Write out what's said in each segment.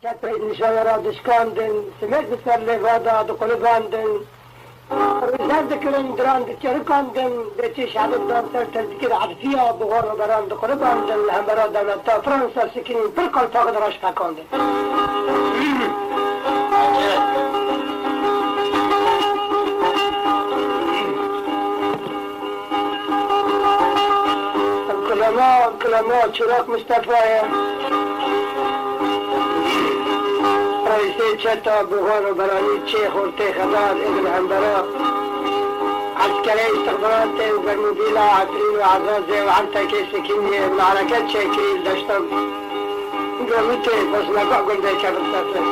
كتريد نشاورا دشكاندن سمعت بسر لفادا دقلباندن رجال ذكرن دران دكركاندن بيتيش عدد دانسر تذكر عدفيا بغور بران دقلباندن همبرا دولتا فرنسا سكنين برقل فاقد راش فاكاندن الكلمات شراك مصطفى رئيسي چتا بغور براني چه خورتي خدار ابن همبرا عسكري استخبارات وبرموديلا عفرين وعزازي وعنتكي سكيني المعركة شاكرين داشتم قومتي بس نقع قل دي كبر سفر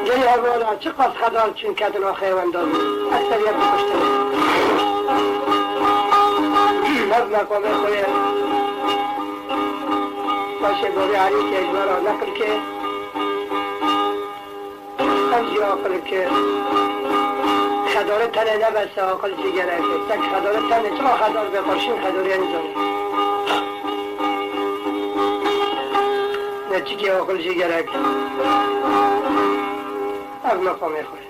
جاي أبونا چقص خدار چون كدنا خيوان دازي أكثر يبقى كشتري مبنى قومي خويا باشه گوری علی که اجبارا نقل که انجی آقل که خداره تنه نبسته آقل جگره که تک خداره تنه چرا خدار بقرشین خداری انجام نه چی که آقل جگره که از مقامه خوش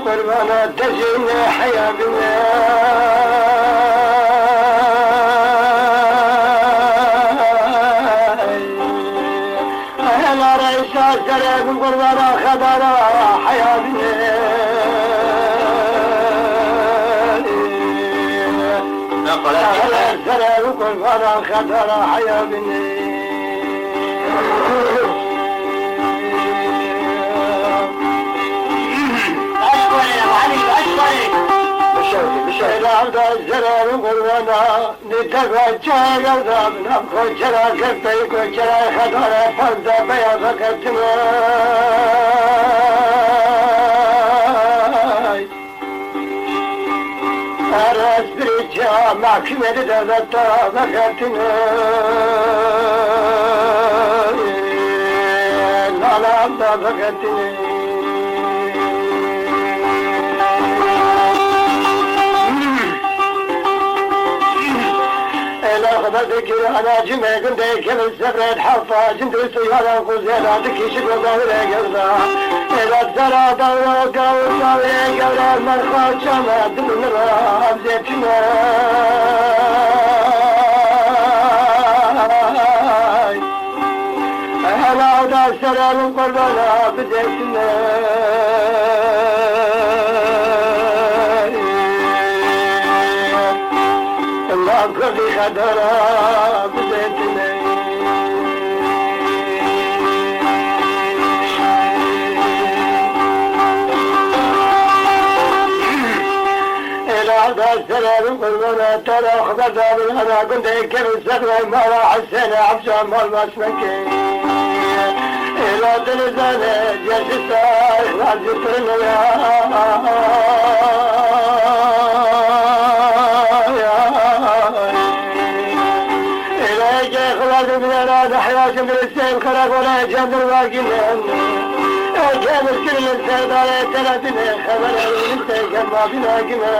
قربانا تجينا حيا بنا أهلا رئيسا سلام قربانا خبرا حيا بنا أهلا سلام قربانا خبرا حيا بنا العبد الزرار قربانا نتفجع الأرض من أبخو جرى كبتيك وجرى خدار فرد بياض كتماي أرس بريجا محكمة دولتا بكتنا لا لا بكتنا ذكر على جمع قندي كل السفرة حفا جندرس يالا قوزيلا دكي شكرا دوري قردا إذا تزرع دورا قوزا ويقرا المرخى جمع دون الراب زيتنا أهلا عودا سلام قربانا بديتنا كل خدرا بزيتنا إلى عبد السلام قلنا ترى خبرنا بالهنا كنت كيف السفر ما راح السنة عبشا مال مسمكي إلى تلزانة جسسة إخلاص جسرنا من أراد حياة من السيل خلق ولا يجهد الواقين كان الكل السيد على ثلاثين خبر السيد كما بلاقنا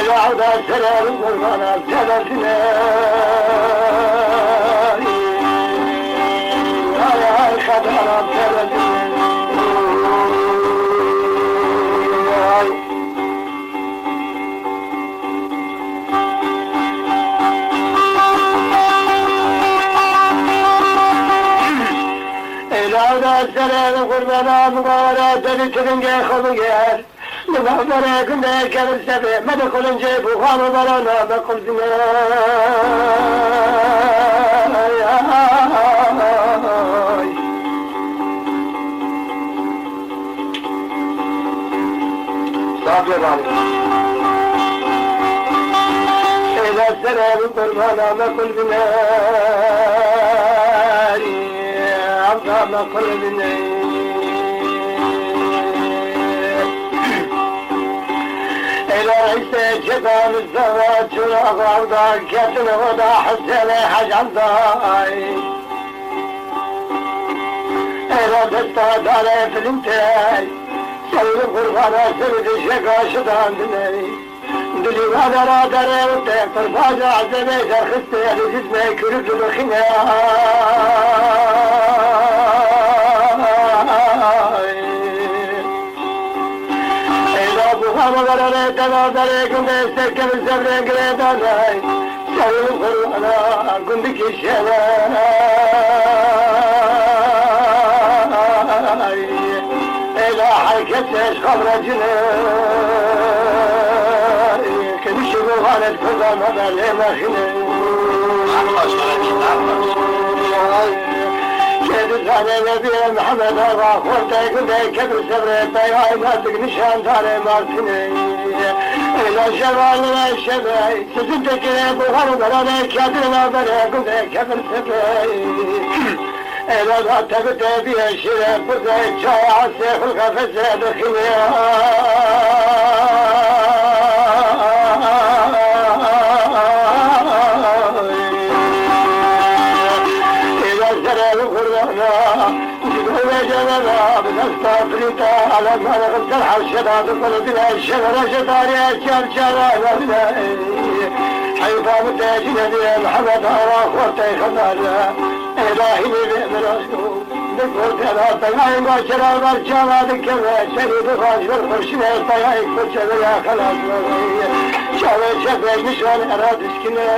إلى عودة السلام قربانا ثلاثنا يا خبر ثلاثنا السلام قربانا مقارا تلترنج خلقير لبعضنا كنا كبر سبع ما دخل نجيب وخام برانا بقل زنا صافي بالي إذا السلام قربانا ما قل زنا ما كل مني إلى رئيس جبال الزواج والأغراض كتن وضع حسين حج عمضاي إلى تستعد علي في الانتهاي سوي الغرفة سوي الشيكا شدان دني دلي وانا لا دري وطيق الفاجع عزمي خستي لجسمي كرد الخناي مغرر تناظر كنت استكب الزبر قريداناي سوي القرآن كنت كشلاي إلى حركتش خبر جناي كل شغل غالت كذا مدى لما خناي كيف على نبي محمد الله خورتي كنتي كبر سبرتي هاي ماسك نشان داري مارتني إلى شمالنا الشماي سجنتك بغر براني كاترنا بري كنتي كبر سبرتي إلى ذا تبتي بي الشرف بزي جاي عالسيف الخفز دخلي بنستفريتا على مرغ الحرشة بقلبنا الشغرة شطاري أشياء شغالة حيفا متاجنا دي محمد هوا خورتي خضارة İlahimi ve meraşım Bekor teratayın Kaçıralar çaladık keme Şeridi kaçlar Koşuna tayayın Koçada yakalasın Çalı çepeymiş var Era diskine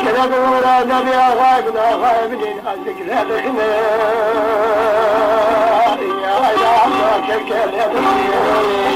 Kere doğrada bir ağaybın ağaybinin Azikre dikine Ayda Allah kekele dikine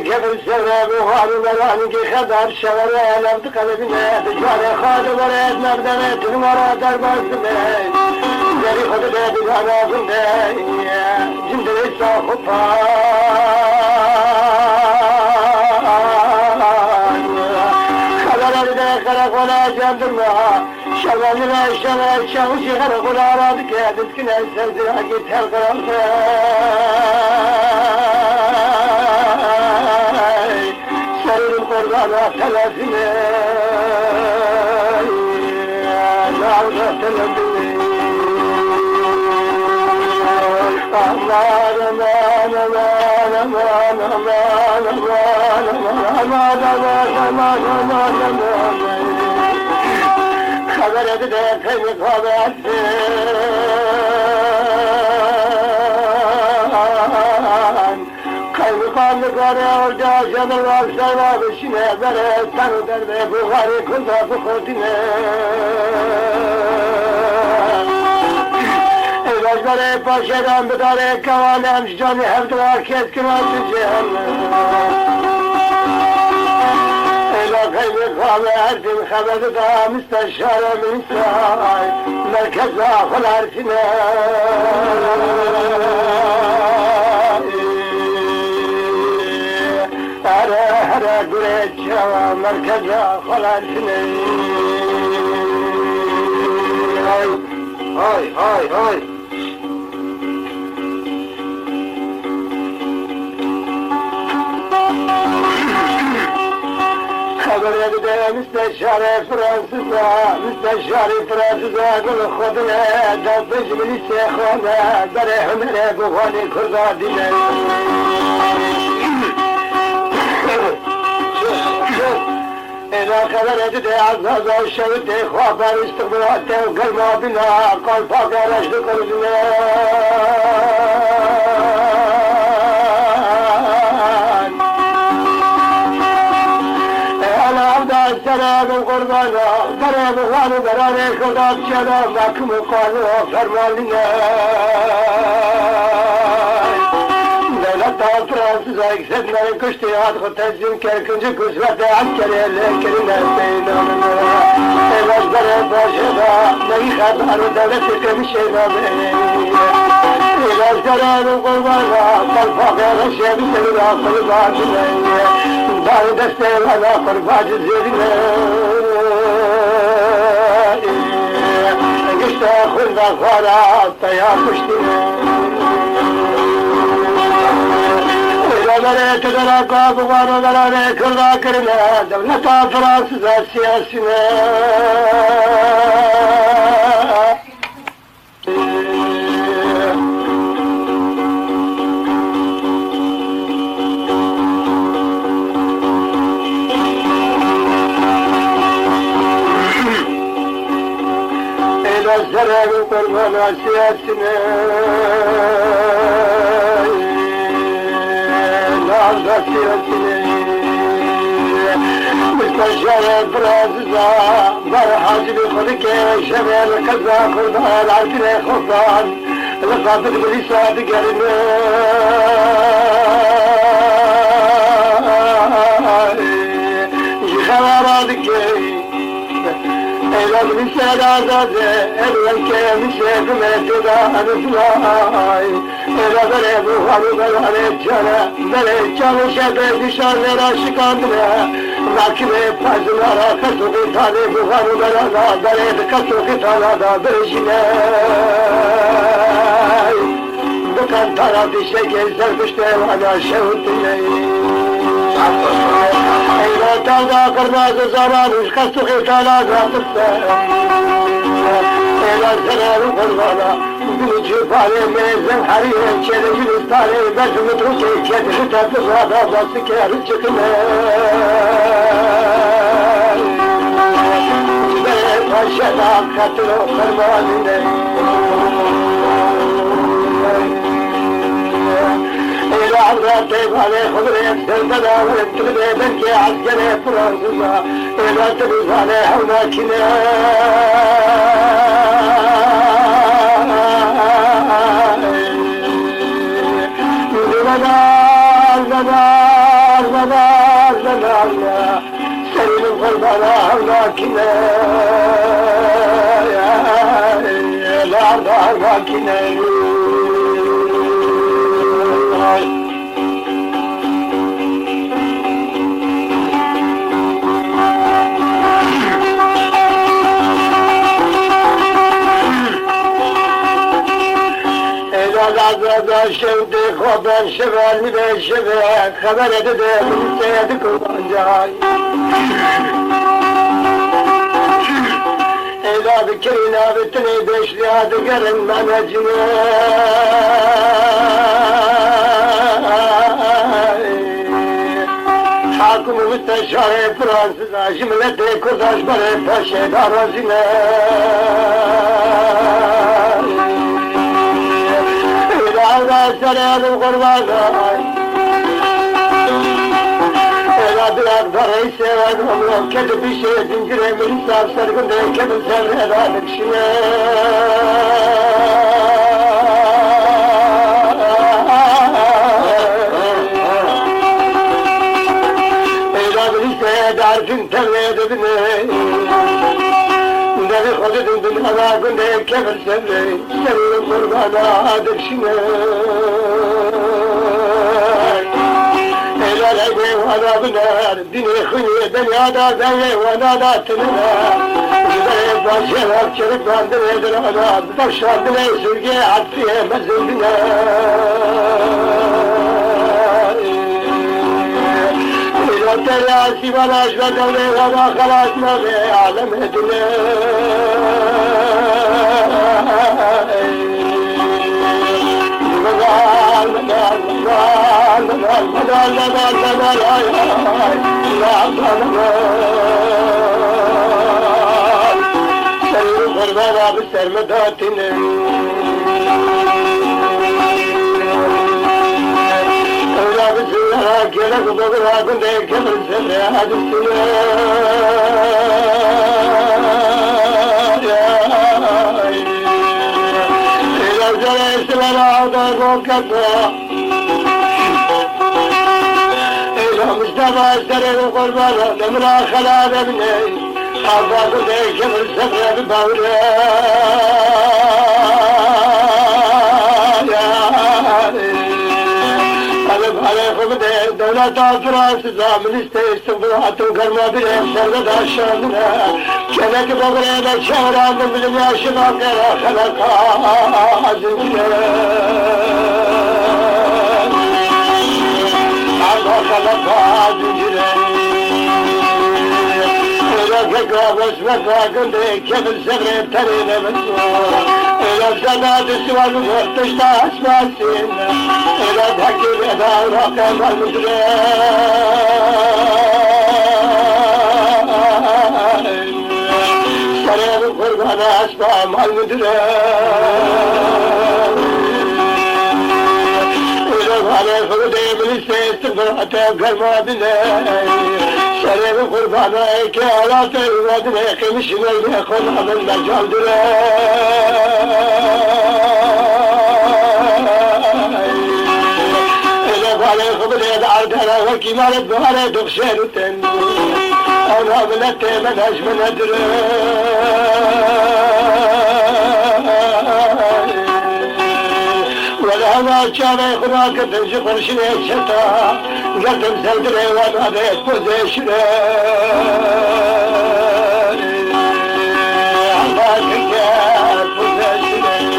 Kefir sevre bu halıların ki kadar şevere Levdi kalbine dışarı kadılar etmevden etin ara darbasını Zeri kodu dedi anasını Cindiri sahupan Kadarları karakola candırma Şevali ve şever çavuşu karakola aradık Diskine sevdira git her karanlık Kurban'a telefine Narda telefine Aman aman aman aman aman aman aman aman aman aman Haber edi de peyni kabetti Kaymakamlıkları orada canılar sevabı şine Bere tanı derbe buhari kılda bu kodine Evazları paşadan bidare kavanem Canı hevdra keskin altı cehennem Ela kaymakamı erdin haberi da müsteşare müstahay Merkez ahıl harfine Hara güreç hava merkeze falansine Hay Haber edide müsteşare Fransız'a Gül kodine Dabbıç milise khane Dere hümere buhani kurda dine Ela kadar edi de azaz şevit de haber istikbalat de kırma bina kalpa garajlı kırıcına Elamda selamın kurbana Selamı kanı berane kırdat şelam Bakımı kanı fermaline Fransız'a eksetmenin kıştı adkı tezim kerkinci kısmette askeriyle kerine beynanına Evazları başına neyi kadarı devleti kemiş eylemi Evazlarının kurbanına kalfakere şebi senin akıllı bacine Dağı desteğine akıl bacı zirine Güçte kulda kara dayanmıştine Devlet ederek kabukları vererek kırda kırına Devlet-i Fransız'a siyasine Eylezlerin kurbanı siyasine دستیرتینه مستشار براززا بر حاجب خود که شبه لقضا خردان عرضی خفان لقابت بلی ساد گرنه خبرات که ایلا بلی ساد آزاده ایلا که میشه کمتدا انفلای ایلا بره بوخارو بره جانه بره جانه شبه دیشان را شکاندنه راکبه پازنارا کسو که تاله بوخارو بره کسو که تاله برشینه بکن طرفیشه که زربشته وانا شهوتنه ایلا تادا کرماز زارانوش کسو که تاله راتبته ایلا زرارو قربانا دلچه پاره میزن حریه چه جلستانه بزمترو که کدش تفرادا بس که رچکنه به پاشدا خطر فرمانه ایلا عبرات باله خبره سردنا ورتبه بن که عسکر فرانسا ایلا تبزانه هوناکنه سيد القربانا هولاكنا لا هولاكنا Azada şevdi haber şeval ve şeve haber edede seydi kurbancay Eyla kirina bitni beşli adı gelin menecine Hakkımı müsteşare Fransız'a jimlete kurdaş bare paşe darazine Allah selam kurbanlar Ela biraz parayı seven onu kedi bir şey zincire milisar sargında kedi sevre dikşine Ela bir şey dersin tevle dedine Devi kodun dünyada günde kefir sevle Senin kurbana dikşine Elal eyvana biner Dini hünye dünyada eyvana da tınılar Güzel başlar çırıklandı nedir ana Başlandı ne sürge atfiye mezildine Terasi balaş ve devre ve bakalasına ve alem edine Senin kurban abi sermedatine Bismillah, gele kudur adın de kemir sevre hadisine. İlazcele ismine ağda rokata. İlah Mustafa serin kurbanı, demra khala demine. Ağda de kemir sevre bir bağre. دولت فرانسız ministe istihbaratın karma bir emserde daşandına Kelek böbreğine çevrandım bilim yaşına kera halaka zincire Allah halaka zincire Kekabes ve kakındı kefil sevre terine mesur Ela zanadı sıvalı vörtüşte asmasın Ela takip eder hakkı müdüre Sarı kurbanı asma mal müdüre على خدي بالسيس تبرعته بقلبه بلاي شريف قربانك يا لا تودنك مش من ياخذ من المجال دلاي إذا بالي خبري بعدنا وكي مالك بغالي دخشين وتنو أنا بلدت من أجمل أدري ولا ما كان يخراك تنجي قرشي شتا قدم سندري وانا بيت بوزيشن عباك الجاب بوزيشن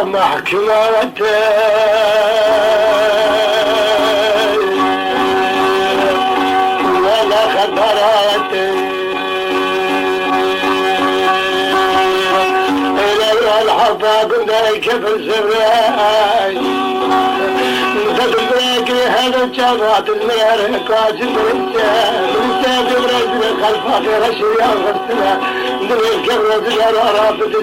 محكمة ولا خبرات إلى الحفاظ كيف الزراي تدبرك هذا الجامعة المرار قاسم رجال برجل خلفك رشي يا غسنا دمك الرجل رافض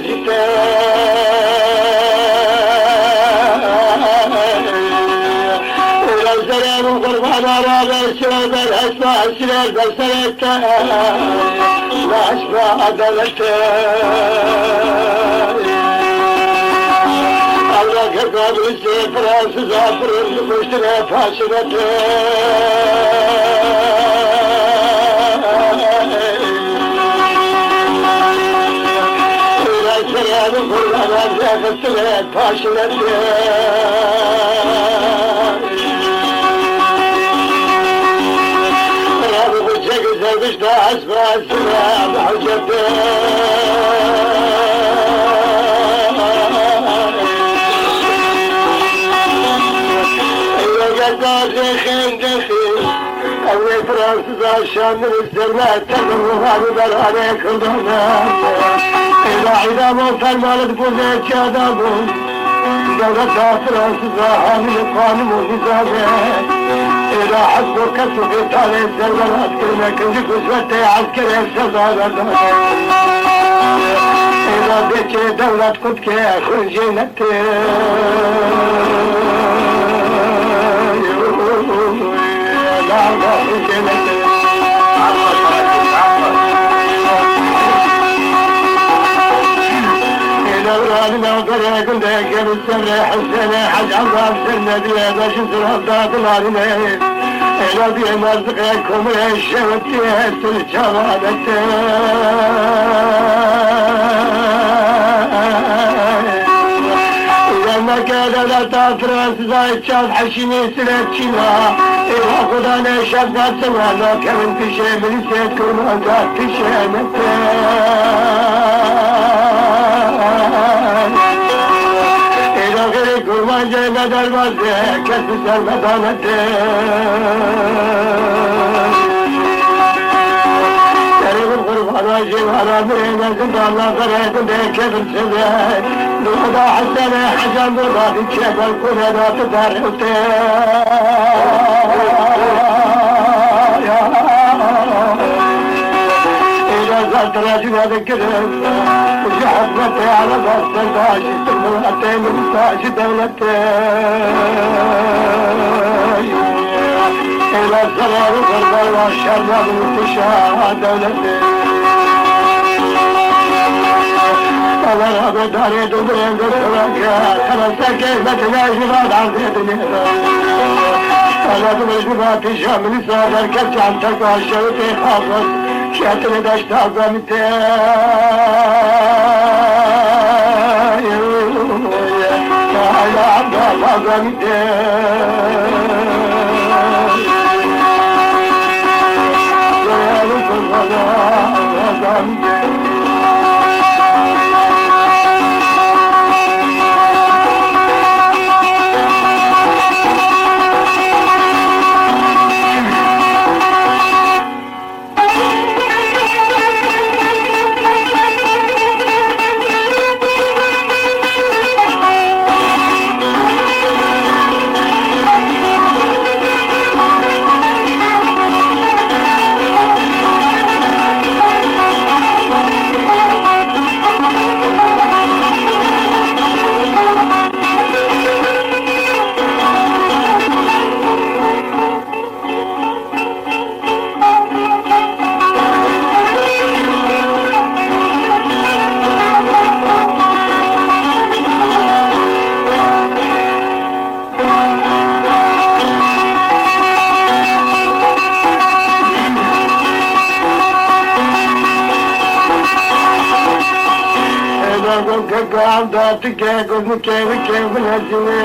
الى الزرار وقربان رابع الشراب الاسماء الشرار بسرته لا اشبه عدلته الله قبل السيف راس زافر المشتري فاشلته إلى السلام قربان زاف السلام فاشلته رابط الشكل زوجش دا أسمع السلام حجته دخين أولي فرنسا عشان من الزرمات تقرب هذا بالعليك الضمان إذا عدامون فالمالد بوزيك يا دابون دولة فرنسا حامل القانون والنظامات إذا حسبوا كسوا في طالع الزرمات كلمة كنجي كسوتي عسكري السلطان إذا بيتي دولة قدك خرجي نتي كنت أكيد السر حسين حج عظام سنة بيه باش نسرطات العالمين إلا بيه مرزقكم الشوتية الجمالة إذا ما كان لا تفرس زايد شاف حشيني سلت شنا إذا خدانا شافت سوانا كمن تشي من سيدكم وزاد تشي قربان جاينا دروازه كسب سرمدانته تريد القربان واجب على مرينا زند الله فريد ديك بالسبيل نوضا حسنه حجم بضادي كيف الكل لا تدارته زاد راجل هذا الكلام وجحفته على راس الداش تمرتين من تاج دولته إلى الزرار والضرب والشر والانتشار دولتي الله رب داري دبرين دسرك خلصك كيف تناجرات عن الدنيا أنا دبرت شامل صار كبت عن تقوى شوتي خاص شاتني دشت عظمتي يا عبد الله عظمتي يا رب الله عظمتي Dağıttık ya gözlük evi kevin hacime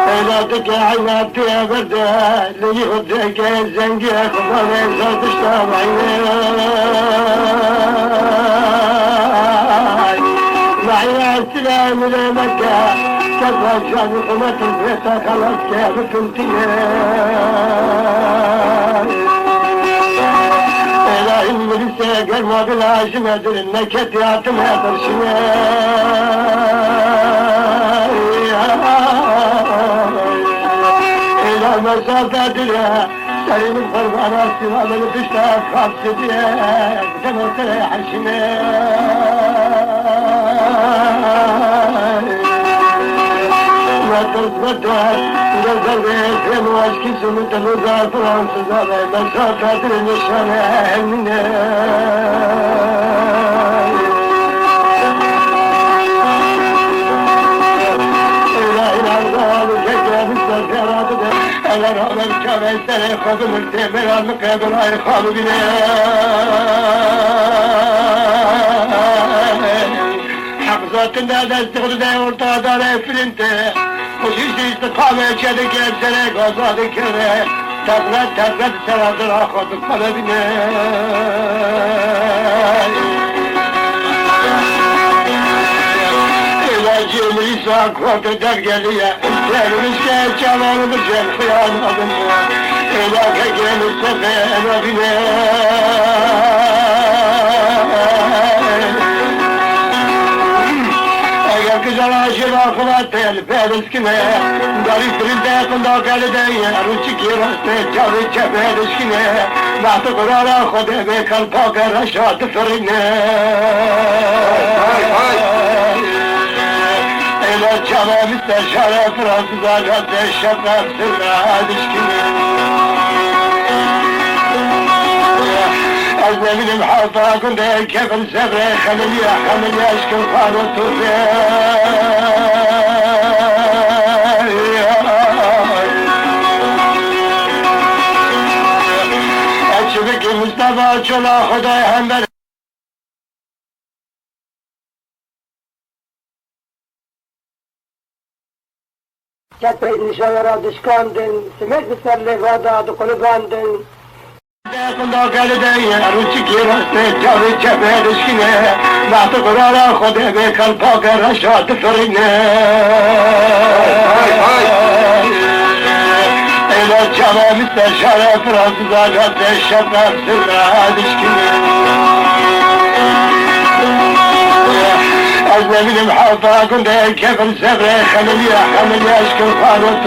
Eyladık ya hayatı everde Liyi hudde gel zengi ekbar evzat iştamayı Mahiya silahı Mekke كفاجأ بقمة البيت خلاص كيف تنتهي إلهي الملسة قلبه بالعاشم أدر النكت يعتم هذا إلى المسافة أدرها سليم الفرق على السوال اللي تشتاق خاص بيك تمر تريح تزبطها نزل بيتين واشكي سمت الوزار فرنسا مسافة النشانة منها إلهي الأرض وشكا بالسفيرات أنا رأى الكامل سنة خذوا التامل المقابل أي خالوا بنا حفظت الناس استغلنا ورطادا لفلنته وشيشتي استقامة شدك يبسلك وصادك كره تبرد سرادر أخذ قلبنا إلى جيل إساق وقت درقلية انتهي مسكة جمال برجل خيال أبنى إلى كجيل السفين وبنا güzel aşırı akılat el peliskine Garip dirilde kunda kalideye Ruçik yaraste çavi çepeliskine Bahtı kurara khode be kalpa kara şadı fırine Ele çava müsteşare Fransız agate şefraf sırra ilişkine أزمن محاطة كنت كيف السبع خلي أشكل خالط أشبك مصطفى شلا خداي همبر Çatı nişanlara düşkandın, simet miserle vada dukulubandın. Kunda kalideye, ruçik yaraste, çavi çepeliskine, bahtı kurara khode be kalpa kara şadı fırine. Eyle çava müsteşare Fransız agate şefraf sırra ilişkine. أزمن محاطة كنت كيف السبع خلي أشكل خالط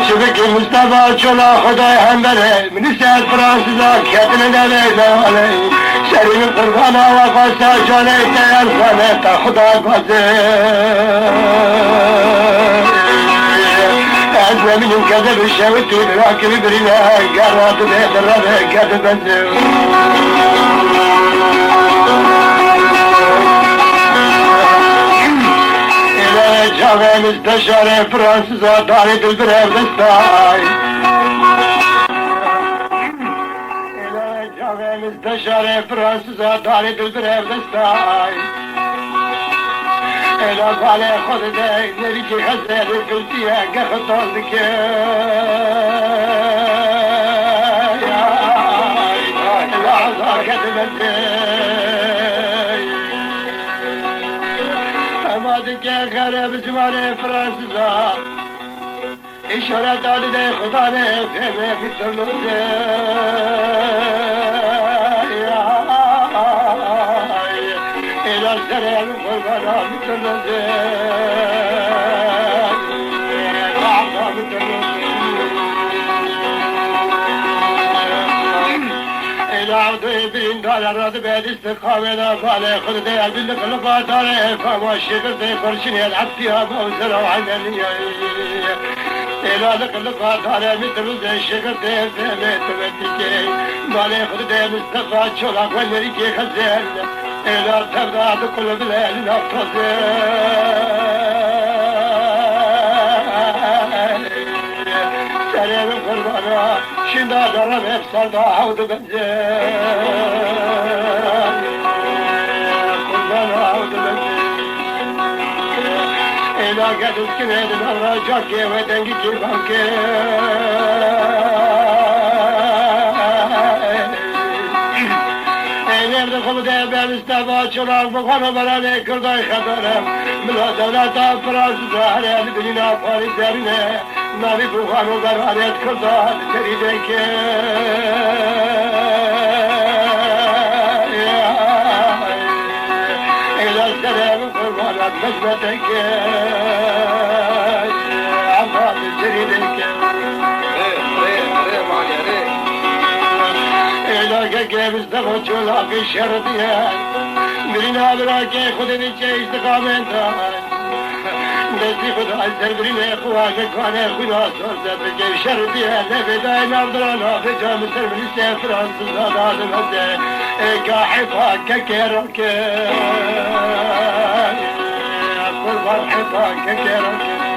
أشبك خدای هم بره من سر فرانسیزا کتن نمیدم علی شریم قربانا و قاسا جانه تیار خانه تا خدا بازه از زمینم کده بشوی تو راکی ببرینه گرات به درابه کده بنده جاوه مستشار فرانسیزا داری دل بره دستای جاوه مستشار فرانسیزا داری دل بره دستای ایلا باله خود ده نری که خزه کلتیه گختان دکه ایلا عزار کتبته که غرب زمان فرانسیزا اشارت داده ده خدا نه فهمه بیترلوزه ایلا سرم قربانا بیترلوزه قعبا بیترلوزه ایلا عبدوی برین داره راد بید استقامه نفاله خود دیل بلق لقا داره فما شکر دی خورشنی العبتی ها موزر و عملی ایلا لقا داره میتروزه شکر دی فهمه تبتی که ماله خود دی مستقا چولاق و نری که خزر ایلا تبداد کل بلیل نفتازه سرم قربانا شندا دارم افسر دا حود بنزه قربانا حود بنزه ایلا گدوز کنه دنم را جاکه و دنگی که بانکه ایلرد خمده برستفا چراغ بخانو برانه کردای خبرم ملا دولتا فرانسیزا هره بینینا پاری درینه ناوی بخانو برانه کردای تریده که ایلا سرم قربانت مجبته که عفاد تریده که که مستقا چولاقی شرطیه برین آبرا که خود نیچه استقامت دستی خدا سر برین خواهش کانه خدا سرزد که شرطیه نبیدای نابدران آفه جا مصر منیسه فرانسیزا دادم هسته که حفا که کرا که قربان حفا که کرا که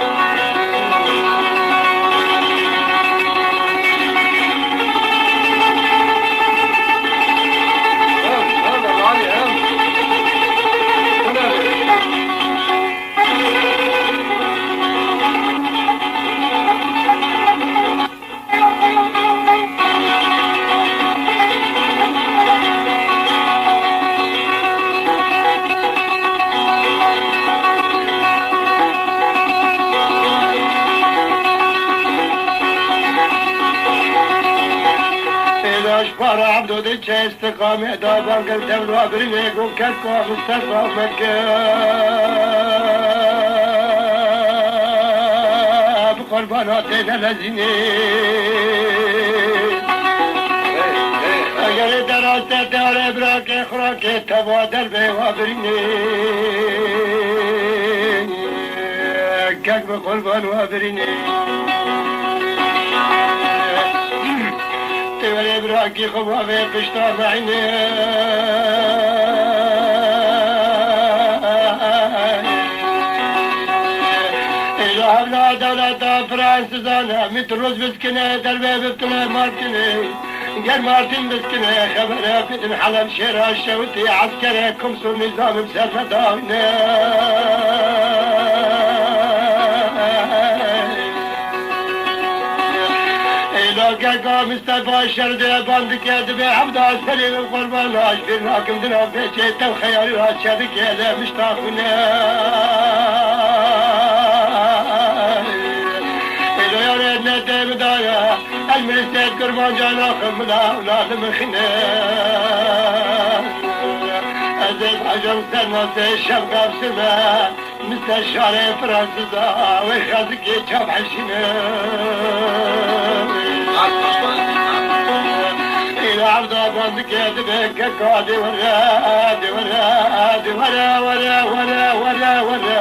بارا عبدو دی چه استقامه دا بانگر دولو برینه گو کت کو مستقامت که بقربانات نلزینه اگر دراسته داره براک خوراک تبادر به و برینه کک بقربان و برینه تیوری براکی خوابه پشتا بعینه ایجا حبلا دولتا فرانسیزانه میت روز بسکنه دربه بکنه مارتینه گر مارتین بسکنه خبره فتن حلم شیره شوتی عسکره کمسو نظام بسر داونه گرگا مصطفى شرده باند کرده به عبدا سلیم قربان لاش بیر ناکم دنا بیچه تو خیالی را شده که مشتاقونه ایلو یارد نده بدایا المرسید قربان جانا خمدا اولاد مخینه عزیز عجم سرناسه شبقاب سمه مستشار فرانسیزا و خازی که چاب حشینه إلى عرض بندك دبك قادي ورا ورا ورا ورا ورا ورا ورا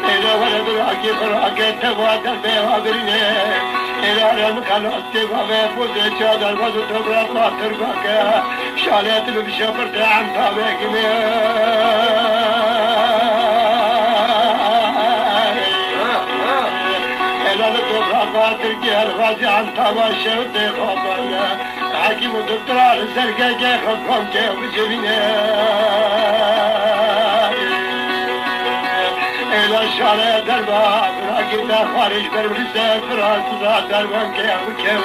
إلى ورا براكي براكي تبادر بوابرني إلى رم خلاص تبغى بود چادر بازو تبرا خاطر باكا شالت بشبر دعم تابك تركي الغازي عن طباشة وتخبرنا حكيم ودكتور على الزرقاء خبهم كيف جبنا إلى الشارع دربا راكبنا خارج بربرسة فراسة دربا كيف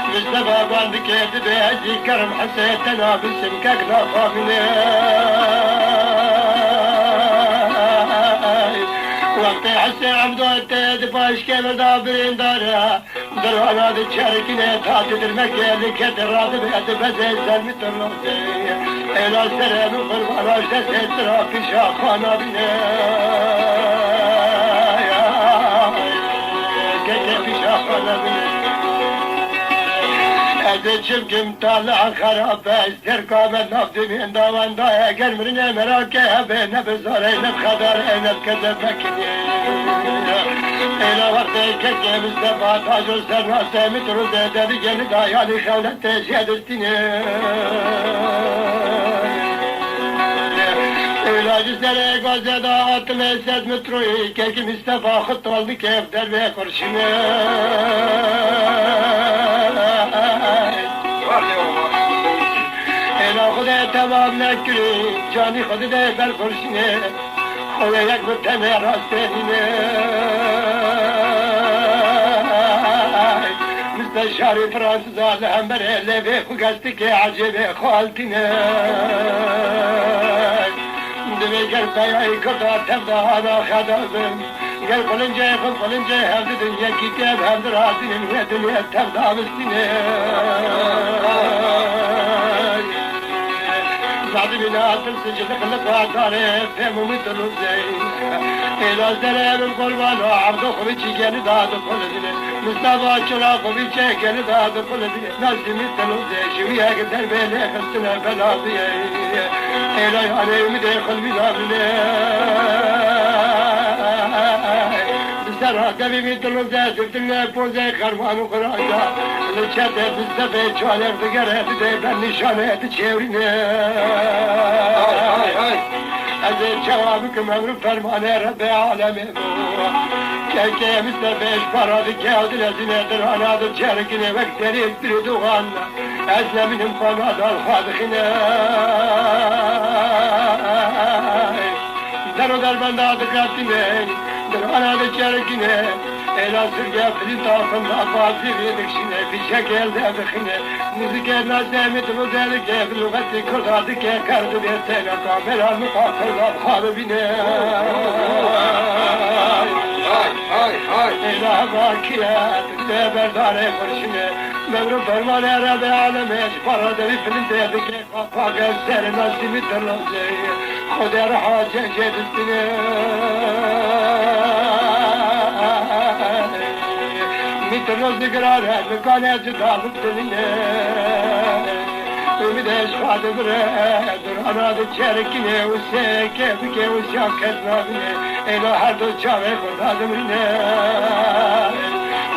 مصطفى باند كيف بهجي كرم حسيتنا بسمكك نخافنا وقت حسي عبدو التيد باش كيف دابرين دارا درانا دي تشاركنا تاتي درمكي اللي كتراد بيد بزي زلمي ترلوزي إلى السلام وقرباناش دسي تراكي شاخانا بنا كيف شاخانا بنا أزيد كم طالع خراب استركا من نفسي من دوان دايا قلمرنا مراكي بين بزارين بخدارين بكذب مكني إلى وقتي كي مستفى تاجو سرنا سامت رزيدة بجن دايا لخولة تشيد استني إلى جسر غزة أطمي سد متروي كي مستفى خطوال بكيف دربي قرشنا إلى خدا تمام نكري جاني خدا بالفرشني خدا يك بتمي راستيني مستشاري فرنسا الأمر اللي في قصتك عجيب خالتنا دمي قلبي كردا تبدا هذا خدم قال قلنجي خذ قلنجي هذه الدنيا كتاب هذا راسين الدنيا تبدا بالسنين بعد بنا تلسج لك داري فهم مثل الزين إلى زرار القربان وعبد خريجي قال داد قلدي مصطفى شراف بيجي قال داد قلدي ناس مثل الزين شويه قدر بيني خستنا بلادي إلى علي مدخل بلادي سرها قبي مثل زاد الدنيا بوزي خرمان وقراجا لشات بالزبي شوالر دقره بدي بالنشانه تشيوريني أزيد شوابك ممرو فرمانه ربي عالمي كي مستفيش فرادي كيود لزينة درانا دو تشاركني وقتني استريدو غانا أزلا منهم فنادا الخادخنا درو دربندا دقاتني درانا دو تشاركني إلى سرقة فلتا فندا فازي بيدكشني في شكل دابخني نزكي ناسي مثل ذلك بلغة كردادك كرد بيتنا تعملها مقاطر الخالبين إلى باكيات الدبر داري فرشني مبرو فرمان ربي عالميش فرد بفلن ديدك قفاق السر ناسي مثل رمزي خد رحا جيد مثل رمز قرارها مكانة جدال الدنيا ومدهش خادم رادر أنا دو تشاركني وسيكي بكي وسياكتنا بني إلى هردو تشارك خدادم رني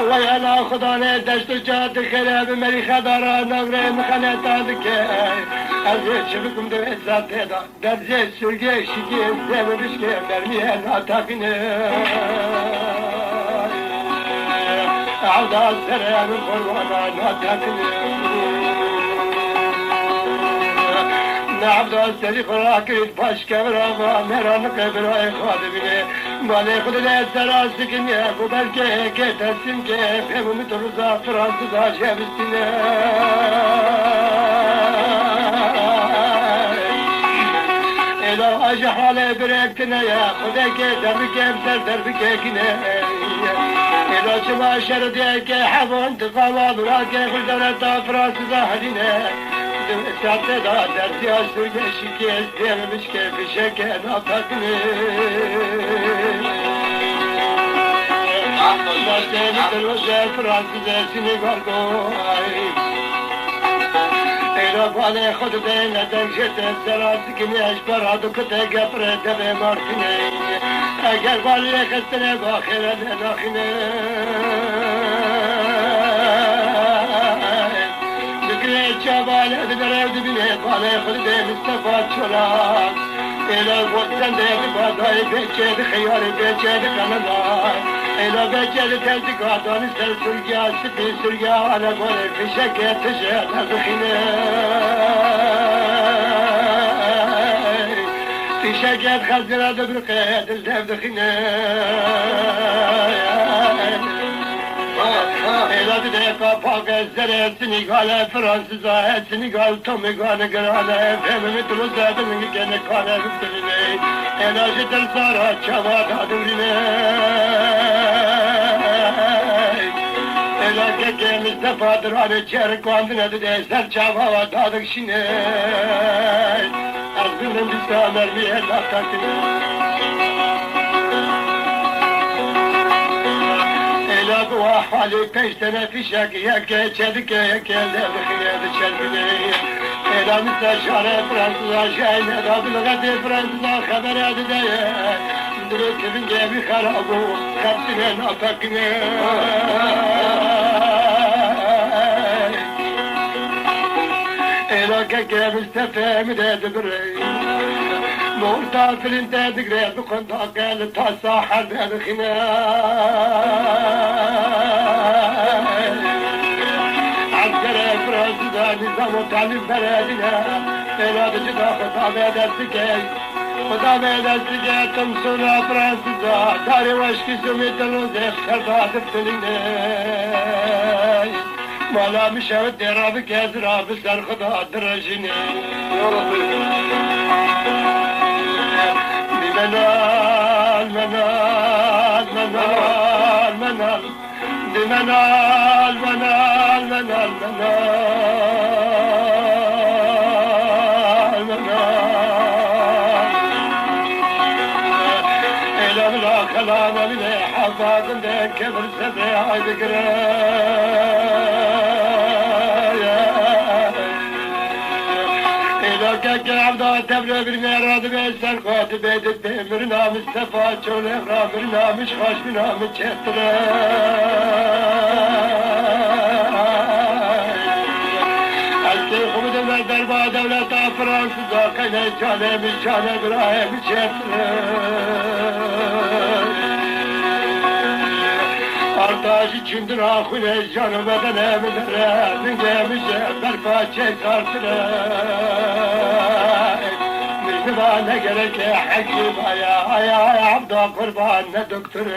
ويانا خداني دشتو جاد خلاب مري خدارا نوري مخانتا دكي أزيد شبكم دو إزاد تيدا درجي سرقي شكي زيب بشكي مرميها ناتاقني عودا السلام القروانا ناتاقني نعبد السلي خراكي باش كبرا ميران قبرا خادمي مالي خد لي سراسكني ابو بلكي كي تسم كي فهم مترزا فرنسا شابستني إلى أجي حالي بريكتنا يا خديك دربك بسر دربك كنا إلى شما شرديك حفظ تقوى براكي خل دولة فرنسا حدينا ساعتها درسي أسوي شكي أزدير مش كيف شكي نطقني Nasıl dılوزه Fransızca Senegal goy Eyla bale خود به ندن جته سراسی که میش برادو کته گپره دبه مارتینه اگر بالی خستنه باخره ناخینه بگره چه باله دبره دبینه باله خود به مصطفى چلاک ایلا بودن ده بادای بچه ده خیاری بچه ده کنمای ایلا بچه ده تلتگادانی سر سرگیا سپی سرگیا علا گوره فشکه تشه نزخینه فشکه خزره ده برقه دل دخینه ایلا ده کپاک زره سنگال فرانسیزا سنگال تومگان گرانه فهمه دلوزه دلنگی کنه کانه بسرینه ایلا جدل سارا چوا دادورینه ایلا که مصطفى درانه چرکواندنه ده سر چوا دادکشینه از دلن بیسا مرمیه لاکاکنه Elagu ahali peştene fişek yeke çedike yeke levhiye de çelbine Elamisa şare Fransız'a şeyne dadılığa de Fransız'a haber edide Dürütün gibi harabu kapsine napakine Elaka gemistefe mi dedi birey Morta filinde digre dukunda gel tasa harbe khina Azgara Fransız'a nizam o talim beredine Eladı cida khutabe edersike Khutabe edersike tüm suna Fransız'a Dari vaşki sümitinu zekhşerda diftiline Mala müşevit derabı kezrabı serkıda dirajine Ya Rabbi منال منال منال منال منال منال منال منال منال إلى بلا كلام من حفاظ كبر سبع ذكرى Keke avda tebre bir meradı ve serkatı bedit demir namı sefa çöle ramir namı şaş bir namı çetre Eski kumda ve derba devleta Fransız'a kayne çane bir çane bir ahe bir çetre Artaş içindir ahune canı bedene midere Dingemişe berfa çek artıre Ne gerek hakim aya abda kurban ne doktoru